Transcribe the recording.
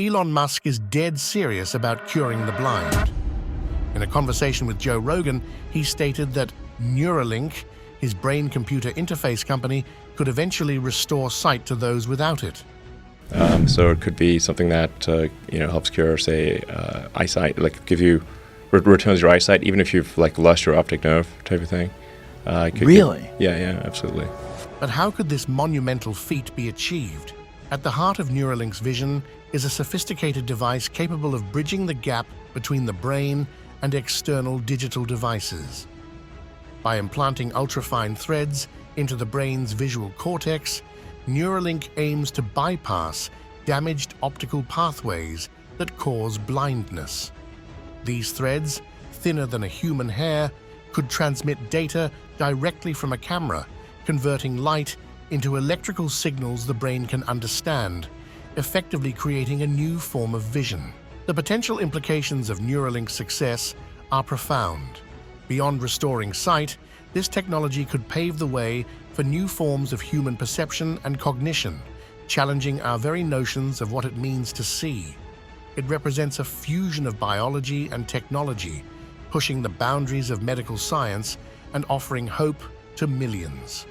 Elon Musk is dead serious about curing the blind. In a conversation with Joe Rogan, he stated that Neuralink, his brain-computer interface company, could eventually restore sight to those without it. So it could be something that helps cure, say, eyesight, like returns your eyesight, even if you've lost your optic nerve, type of thing. Really? Yeah, absolutely. But how could this monumental feat be achieved? At the heart of Neuralink's vision is a sophisticated device capable of bridging the gap between the brain and external digital devices. By implanting ultrafine threads into the brain's visual cortex, Neuralink aims to bypass damaged optical pathways that cause blindness. These threads, thinner than a human hair, could transmit data directly from a camera, converting light into electrical signals the brain can understand, effectively creating a new form of vision. The potential implications of Neuralink's success are profound. Beyond restoring sight, this technology could pave the way for new forms of human perception and cognition, challenging our very notions of what it means to see. It represents a fusion of biology and technology, pushing the boundaries of medical science and offering hope to millions.